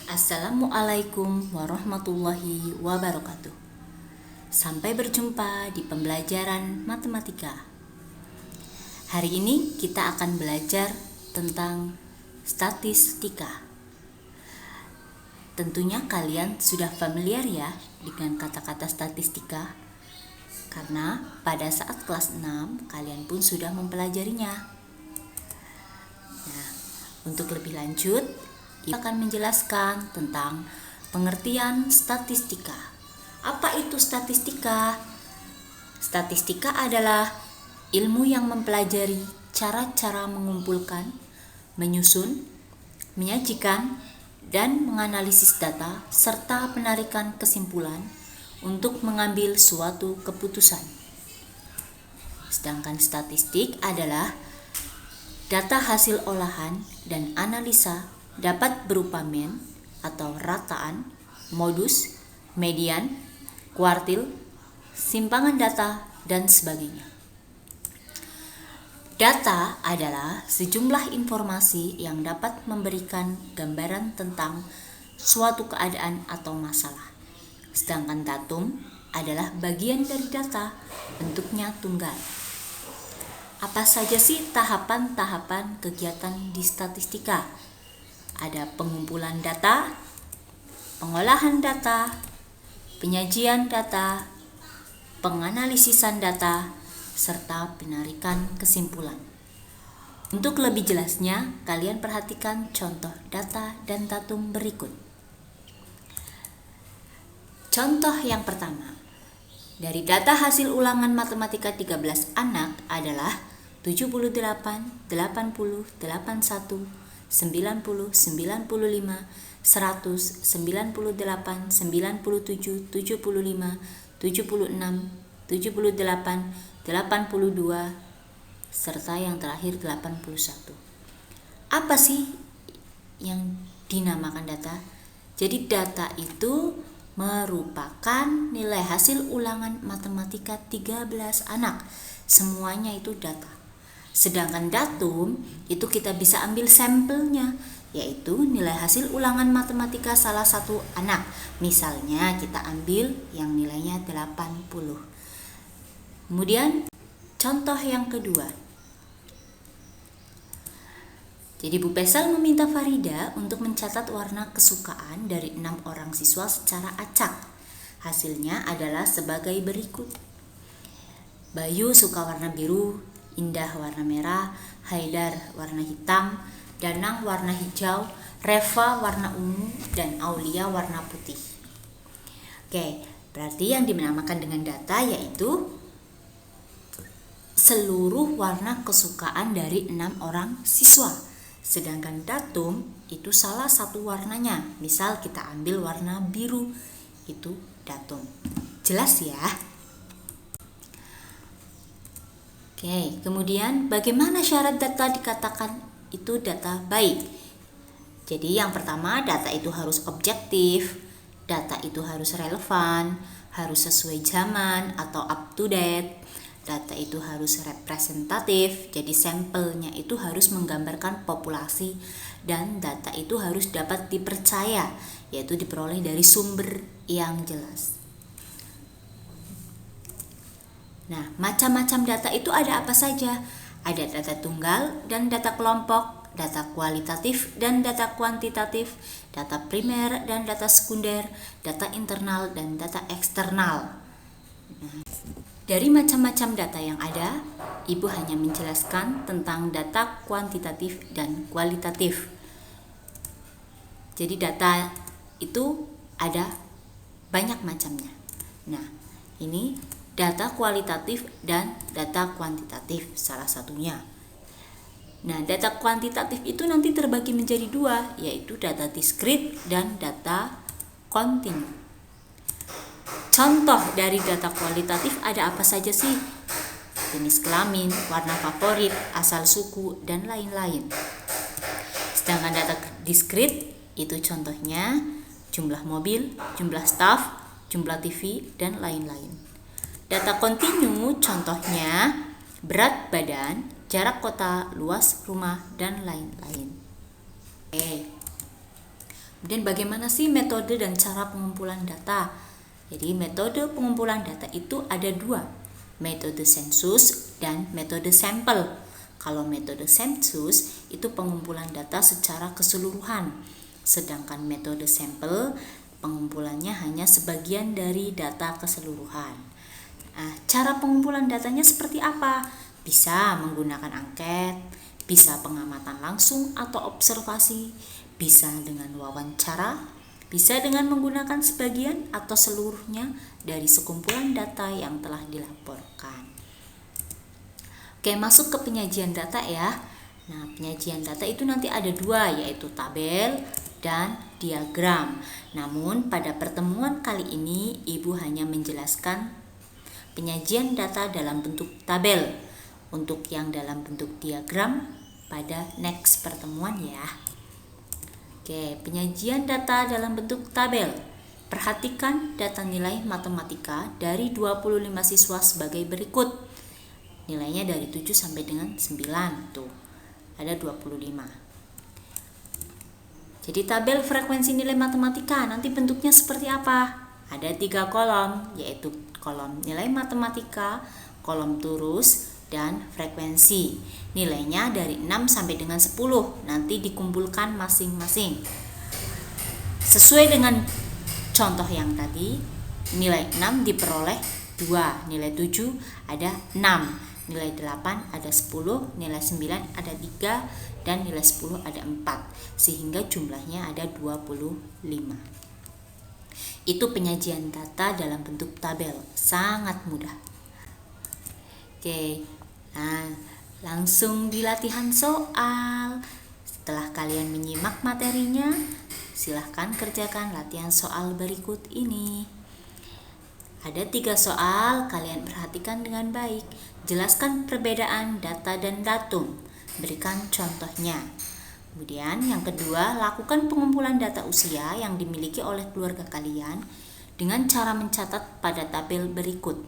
Assalamualaikum warahmatullahi wabarakatuh. Sampai berjumpa di pembelajaran matematika. Hari ini kita akan belajar tentang statistika. Tentunya kalian sudah familiar ya dengan kata-kata statistika, karena pada saat kelas 6 kalian pun sudah mempelajarinya. Nah, untuk lebih lanjut, kita akan menjelaskan tentang pengertian statistika. Apa itu statistika? Statistika adalah ilmu yang mempelajari cara-cara mengumpulkan, menyusun, menyajikan, dan menganalisis data serta penarikan kesimpulan untuk mengambil suatu keputusan. Sedangkan statistik adalah data hasil olahan dan analisa dapat berupa mean atau rataan, modus, median, kuartil, simpangan data, dan sebagainya. Data adalah sejumlah informasi yang dapat memberikan gambaran tentang suatu keadaan atau masalah. Sedangkan datum adalah bagian dari data, bentuknya tunggal. Apa saja sih tahapan-tahapan kegiatan di statistika? Ada pengumpulan data, pengolahan data, penyajian data, penganalisisan data, serta penarikan kesimpulan. Untuk lebih jelasnya, kalian perhatikan contoh data dan datum berikut. Contoh yang pertama, dari data hasil ulangan matematika 13 anak adalah 78, 80, 81, 90, 95, 100, 98, 97, 75, 76, 78, 82, serta yang terakhir 81. Apa sih yang dinamakan data? Jadi data itu merupakan nilai hasil ulangan matematika 13 anak. Semuanya itu data. Sedangkan datum itu kita bisa ambil sampelnya, yaitu nilai hasil ulangan matematika salah satu anak. Misalnya kita ambil yang nilainya 80. Kemudian contoh yang kedua. Jadi Bu Pesal meminta Farida untuk mencatat warna kesukaan dari 6 orang siswa secara acak. Hasilnya adalah sebagai berikut. Bayu suka warna biru, Indah warna merah, Haidar warna hitam, Danang warna hijau, Reva warna ungu, dan Aulia warna putih. Oke, berarti yang dinamakan dengan data yaitu seluruh warna kesukaan dari 6 orang siswa. Sedangkan datum itu salah satu warnanya. Misal kita ambil warna biru, itu datum. Jelas ya? Oke, kemudian bagaimana syarat data dikatakan itu data baik? Jadi yang pertama, data itu harus objektif, data itu harus relevan, harus sesuai zaman atau up to date, data itu harus representatif, jadi sampelnya itu harus menggambarkan populasi, dan data itu harus dapat dipercaya, yaitu diperoleh dari sumber yang jelas. Nah, macam-macam data itu ada apa saja? Ada data tunggal dan data kelompok, data kualitatif dan data kuantitatif, data primer dan data sekunder, data internal dan data eksternal. Nah, dari macam-macam data yang ada, Ibu hanya menjelaskan tentang data kuantitatif dan kualitatif. Jadi data itu ada banyak macamnya. Nah, ini data kualitatif dan data kuantitatif salah satunya. Nah, data kuantitatif itu nanti terbagi menjadi dua, yaitu data diskrit dan data kontinu. Contoh dari data kualitatif ada apa saja sih? Jenis kelamin, warna favorit, asal suku, dan lain-lain. Sedangkan data diskrit itu contohnya jumlah mobil, jumlah staf, jumlah TV, dan lain-lain. Data kontinu contohnya berat badan, jarak kota, luas rumah, dan lain-lain. Kemudian bagaimana sih metode dan cara pengumpulan data? Jadi metode pengumpulan data itu ada dua, metode sensus dan metode sampel. Kalau metode sensus itu pengumpulan data secara keseluruhan, sedangkan metode sampel pengumpulannya hanya sebagian dari data keseluruhan. Nah, cara pengumpulan datanya seperti apa? Bisa menggunakan angket, bisa pengamatan langsung atau observasi, bisa dengan wawancara, bisa dengan menggunakan sebagian atau seluruhnya dari sekumpulan data yang telah dilaporkan. Oke, masuk ke penyajian data ya. Nah, penyajian data itu nanti ada dua, yaitu tabel dan diagram. Namun pada pertemuan kali ini Ibu hanya menjelaskan penyajian data dalam bentuk tabel. Untuk yang dalam bentuk diagram pada next pertemuan ya. Oke, penyajian data dalam bentuk tabel. Perhatikan data nilai matematika dari 25 siswa sebagai berikut. Nilainya dari 7 sampai dengan 9 tuh. Ada 25. Jadi tabel frekuensi nilai matematika nanti bentuknya seperti apa? Ada 3 kolom, yaitu kolom nilai matematika, kolom turus, dan frekuensi. Nilainya dari 6 sampai dengan 10 nanti dikumpulkan masing-masing. Sesuai dengan contoh yang tadi, nilai 6 diperoleh 2, nilai 7 ada 6, nilai 8 ada 10, nilai 9 ada 3, dan nilai 10 ada 4, sehingga jumlahnya ada 25. Itu penyajian data dalam bentuk tabel, sangat mudah. Oke, nah langsung di latihan soal. Setelah kalian menyimak materinya, silahkan kerjakan latihan soal berikut ini. Ada 3 soal, kalian perhatikan dengan baik. Jelaskan perbedaan data dan datum. Berikan contohnya. Kemudian yang kedua, lakukan pengumpulan data usia yang dimiliki oleh keluarga kalian dengan cara mencatat pada tabel berikut.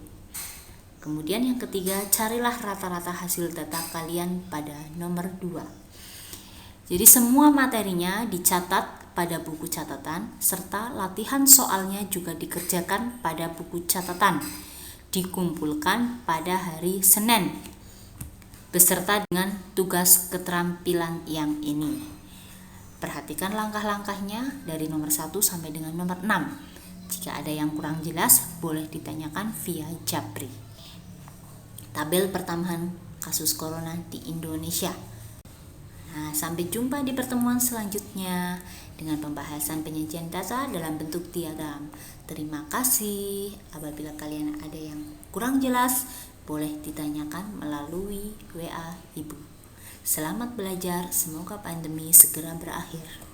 Kemudian yang ketiga, carilah rata-rata hasil data kalian pada nomor 2. Jadi semua materinya dicatat pada buku catatan, serta latihan soalnya juga dikerjakan pada buku catatan. Dikumpulkan pada hari Senin, beserta dengan tugas keterampilan yang ini. Perhatikan langkah-langkahnya dari nomor 1 sampai dengan nomor 6. Jika ada yang kurang jelas, boleh ditanyakan via Japri. Tabel pertambahan kasus corona di Indonesia. Nah, sampai jumpa di pertemuan selanjutnya dengan pembahasan penyajian data dalam bentuk diagram. Terima kasih. Apabila kalian ada yang kurang jelas, boleh ditanyakan melalui WA Ibu. Selamat belajar, semoga pandemi segera berakhir.